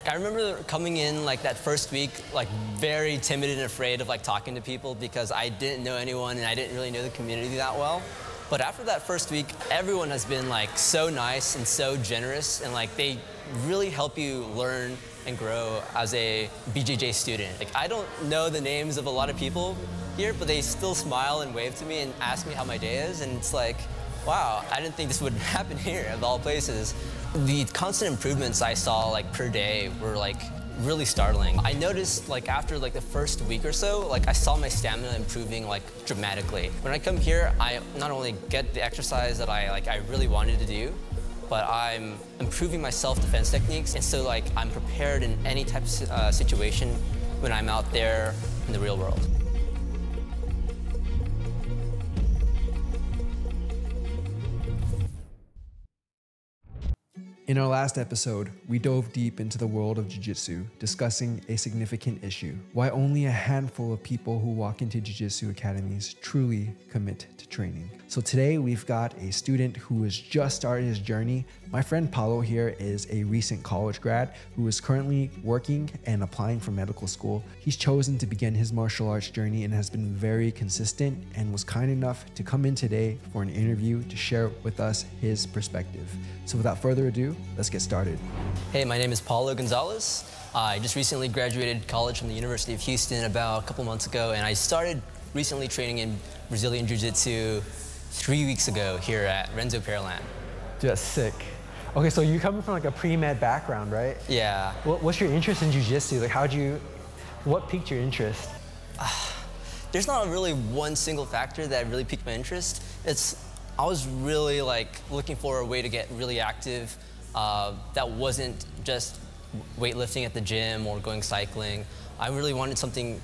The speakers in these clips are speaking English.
I remember coming in like that first week, like very timid and afraid of like talking to people because I didn't know anyone and I didn't really know the community that well. But after that first week, everyone has been like so nice and so generous, and like they really help you learn and grow as a BJJ student. Like I don't know the names of a lot of people here, but they still smile and wave to me and ask me how my day is, and it's like, wow, I didn't think this would happen here of all places. The constant improvements I saw like per day were like really startling. I noticed like after like the first week or so, like I saw my stamina improving like dramatically. When I come here, I not only get the exercise that I really wanted to do, but I'm improving my self-defense techniques, and so like I'm prepared in any type of situation when I'm out there in the real world. In our last episode, we dove deep into the world of Jiu-Jitsu, discussing a significant issue: why only a handful of people who walk into Jiu-Jitsu academies truly commit to training. So today we've got a student who has just started his journey. My friend Paulo here is a recent college grad who is currently working and applying for medical school. He's chosen to begin his martial arts journey and has been very consistent, and was kind enough to come in today for an interview to share with us his perspective. So without further ado, let's get started. Hey, my name is Paulo Gonzalez. I just recently graduated college from the University of Houston about a couple months ago, and I started recently training in Brazilian Jiu-Jitsu 3 weeks ago here at Renzo Pearland. Just sick. Okay, so you come from like a pre-med background, right? Yeah. What's your interest in Jiu-Jitsu? Like what piqued your interst? There's not really one single factor that really piqued my interest. I was really like looking for a way to get really active that wasn't just weightlifting at the gym or going cycling. I really wanted something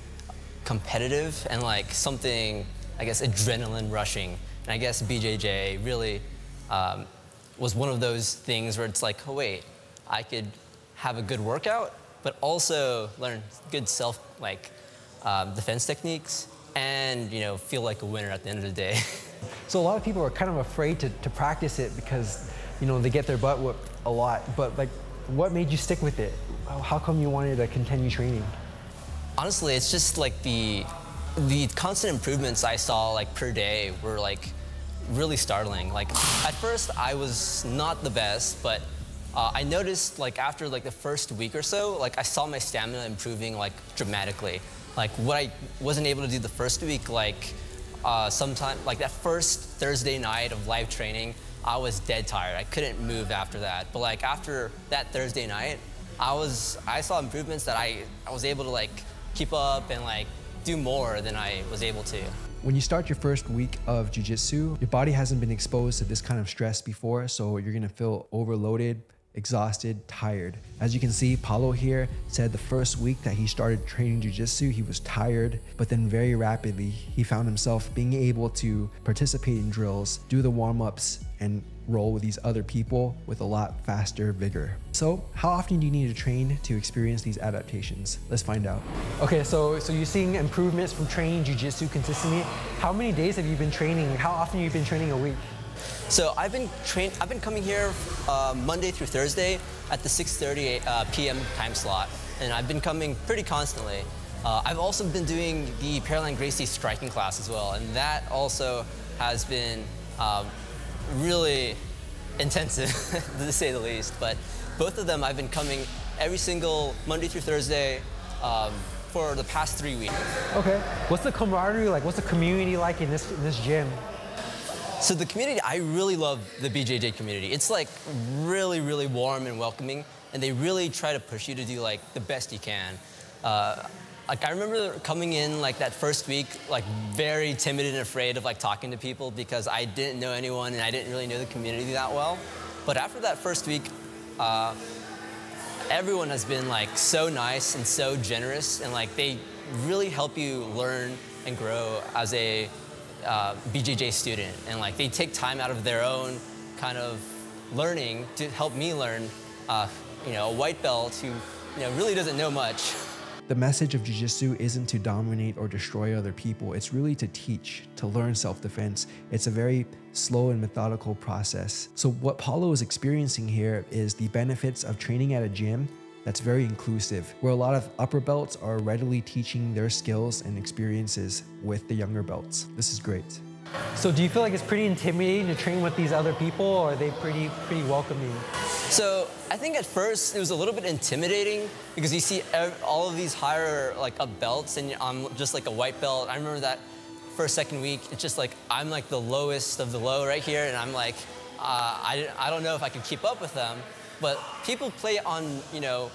competitive and like something, I guess, adrenaline rushing. And I guess BJJ really was one of those things where it's like, oh wait, I could have a good workout, but also learn good defense techniques and, you know, feel like a winner at the end of the day. So a lot of people are kind of afraid to practice it because, you know, they get their butt whooped a lot. But like, what made you stick with it? How come you wanted to continue training? Honestly, it's just like the constant improvements I saw like per day were like really startling. Like at first I was not the best, but I noticed like after like the first week or so, like I saw my stamina improving like dramatically. Like what I wasn't able to do the first week, like sometime like that first Thursday night of live training, I was dead tired. I couldn't move after that. But like after that Thursday night, I saw improvements that I was able to like keep up and like do more than I was able to. When you start your first week of Jiu-Jitsu, your body hasn't been exposed to this kind of stress before, so you're gonna feel overloaded, exhausted, tired. As you can see, Paulo here said the first week that he started training Jiu-Jitsu, he was tired, but then very rapidly, he found himself being able to participate in drills, do the warm-ups, and roll with these other people with a lot faster vigor. So how often do you need to train to experience these adaptations? Let's find out. Okay, so you're seeing improvements from training Jiu-Jitsu consistently. How many days have you been training? How often have you been training a week? So I've been coming here Monday through Thursday at the 6:30 p.m. time slot, and I've been coming pretty constantly. I've also been doing the Renzo Gracie striking class as well, and that also has been really intensive, to say the least. But both of them I've been coming every single Monday through Thursday for the past 3 weeks. Okay. What's the camaraderie like? What's the community like in this gym? So the community, I really love the BJJ community. It's like really, really warm and welcoming, and they really try to push you to do like the best you can. Like I remember coming in like that first week, like very timid and afraid of like talking to people because I didn't know anyone and I didn't really know the community that well. But after that first week, everyone has been like so nice and so generous, and like they really help you learn and grow as a BJJ student, and like they take time out of their own kind of learning to help me learn, you know, a white belt who, you know, really doesn't know much. The message of Jiu-Jitsu isn't to dominate or destroy other people. It's really to teach, to learn self-defense. It's a very slow and methodical process. So what Paulo is experiencing here is the benefits of training at a gym that's very inclusive, where a lot of upper belts are readily teaching their skills and experiences with the younger belts. This is great. So do you feel like it's pretty intimidating to train with these other people, or are they pretty welcoming? So I think at first it was a little bit intimidating because you see all of these higher like up belts and I'm just like a white belt. I remember that first, second week, it's just like I'm like the lowest of the low right here, and I'm like, I don't know if I can keep up with them. But people play on, you know,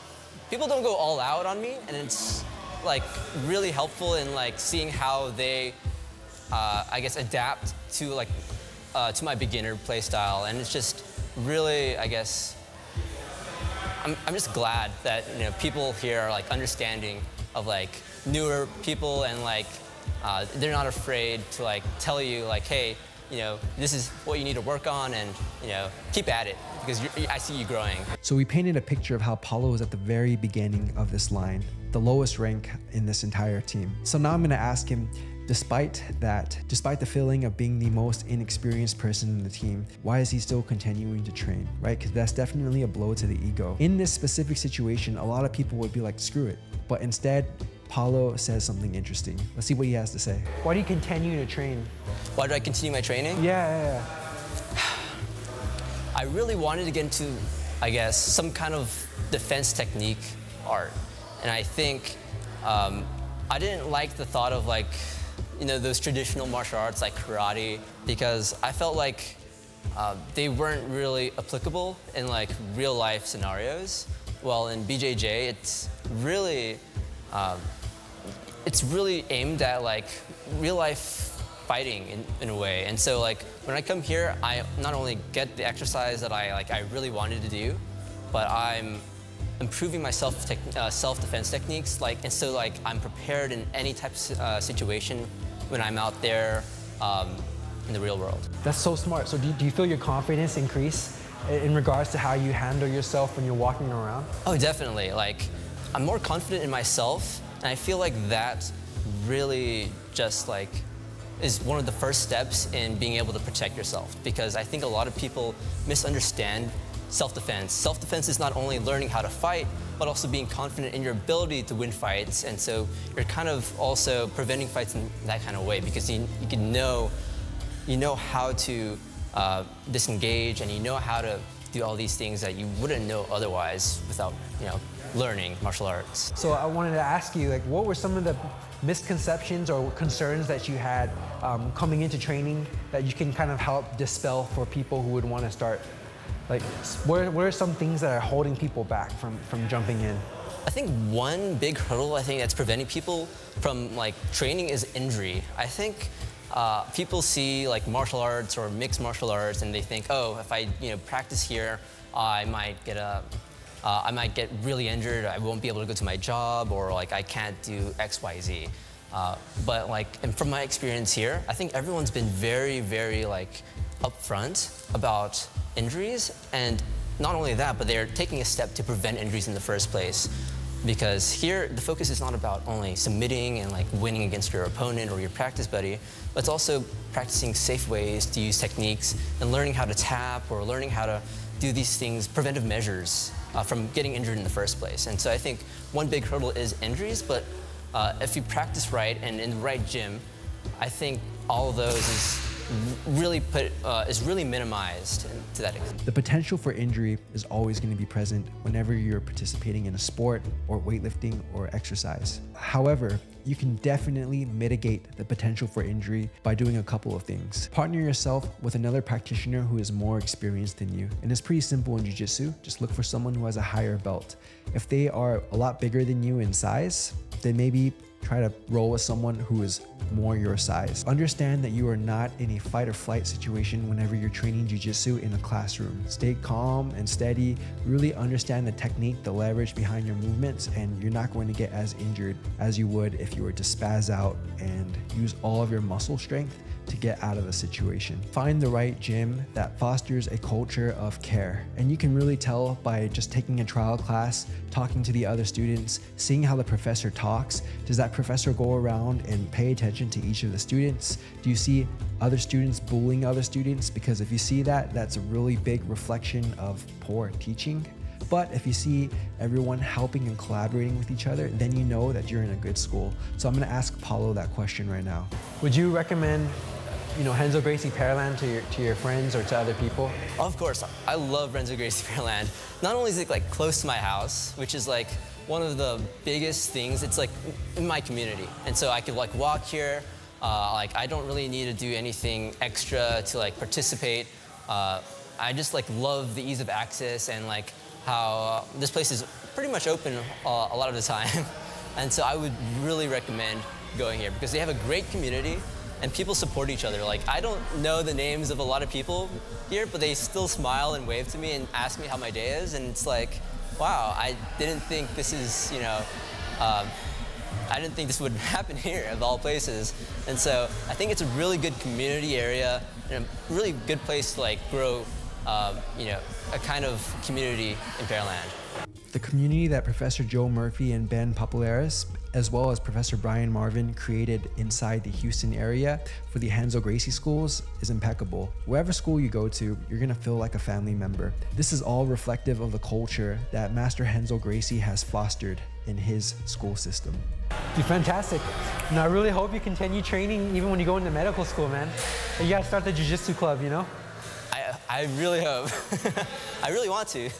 people don't go all out on me, and it's like really helpful in like seeing how they, I guess, adapt to like to my beginner play style, and it's just really, I guess, I'm just glad that, you know, people here are like understanding of like newer people, and like they're not afraid to like tell you like, hey, you know, this is what you need to work on, and, you know, keep at it because I see you growing. So we painted a picture of how Paulo was at the very beginning of this line, the lowest rank in this entire team. So now I'm gonna ask him, despite the feeling of being the most inexperienced person in the team, why is he still continuing to train, right? Because that's definitely a blow to the ego. In this specific situation, a lot of people would be like, screw it. But instead, Paulo says something interesting. Let's see what he has to say. Why do you continue to train? Why do I continue my training? Yeah. I really wanted to get into, I guess, some kind of defense technique art. And I think I didn't like the thought of like, you know, those traditional martial arts like karate, because I felt like they weren't really applicable in like real life scenarios. Well, in BJJ, it's really aimed at like real life fighting in a way. And so like when I come here, I not only get the exercise that I really wanted to do, but I'm improving my self-defense techniques, like, and so like I'm prepared in any type of situation when I'm out there in the real world. That's so smart. So do you feel your confidence increase in regards to how you handle yourself when you're walking around? Oh, definitely. Like, I'm more confident in myself, and I feel like that really just like is one of the first steps in being able to protect yourself, because I think a lot of people misunderstand self-defense. Self-defense is not only learning how to fight, but also being confident in your ability to win fights, and so you're kind of also preventing fights in that kind of way, because you know how to disengage, and you know how to do all these things that you wouldn't know otherwise without, you know, learning martial arts. So I wanted to ask you, like, what were some of the misconceptions or concerns that you had coming into training that you can kind of help dispel for people who would want to start? Like, what are some things that are holding people back from jumping in? I think one big hurdle that's preventing people from like training is injury. I think people see like martial arts or mixed martial arts and they think, oh, if I practice here, I might get really injured. I won't be able to go to my job, or like I can't do X, Y, Z. But like, and from my experience here, I think everyone's been very, very like upfront about injuries, and not only that, but they're taking a step to prevent injuries in the first place. Because here, the focus is not about only submitting and like winning against your opponent or your practice buddy, but it's also practicing safe ways to use techniques and learning how to tap or learning how to do these things, preventive measures from getting injured in the first place. And so I think one big hurdle is injuries, but if you practice right and in the right gym, I think all of those is really minimized to that extent. The potential for injury is always going to be present whenever you're participating in a sport or weightlifting or exercise. However, you can definitely mitigate the potential for injury by doing a couple of things. Partner yourself with another practitioner who is more experienced than you. And it's pretty simple in jiu-jitsu. Just look for someone who has a higher belt. If they are a lot bigger than you in size, then maybe try to roll with someone who is more your size. Understand that you are not in a fight or flight situation whenever you're training jiu-jitsu in a classroom. Stay calm and steady, really understand the technique, the leverage behind your movements, and you're not going to get as injured as you would if you were to spaz out and use all of your muscle strength to get out of a situation. Find the right gym that fosters a culture of care. And you can really tell by just taking a trial class, talking to the other students, seeing how the professor talks. Does that professor go around and pay attention to each of the students? Do you see other students bullying other students? Because if you see that, that's a really big reflection of poor teaching. But if you see everyone helping and collaborating with each other, then you know that you're in a good school. So I'm gonna ask Paulo that question right now. Would you recommend, Renzo Gracie Pearland to your friends or to other people? Of course, I love Renzo Gracie Pearland. Not only is it like close to my house, which is like one of the biggest things, it's like in my community. And so I could like walk here, like I don't really need to do anything extra to like participate. I just like love the ease of access and like how this place is pretty much open a lot of the time. And so I would really recommend going here because they have a great community and people support each other. Like I don't know the names of a lot of people here, but they still smile and wave to me and ask me how my day is. And it's like, wow, I didn't think this is, I didn't think this would happen here of all places. And so I think it's a really good community area and a really good place to like grow, a kind of community in Pearland. The community that Professor Joe Murphy and Ben Popularis, as well as Professor Brian Marvin, created inside the Houston area for the Renzo Gracie schools is impeccable. Wherever school you go to, you're gonna feel like a family member. This is all reflective of the culture that Master Renzo Gracie has fostered in his school system. Dude, fantastic. And I really hope you continue training even when you go into medical school, man. You gotta start the jiu-jitsu club, I really hope. I really want to.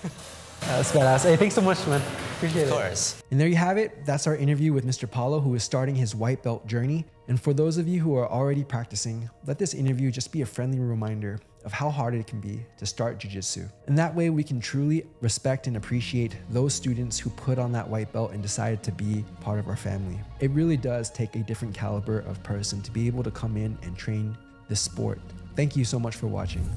That's badass. Hey, thanks so much, man. Appreciate it. Of course. And there you have it. That's our interview with Mr. Paulo, who is starting his white belt journey. And for those of you who are already practicing, let this interview just be a friendly reminder of how hard it can be to start jiu-jitsu. And that way we can truly respect and appreciate those students who put on that white belt and decided to be part of our family. It really does take a different caliber of person to be able to come in and train this sport. Thank you so much for watching.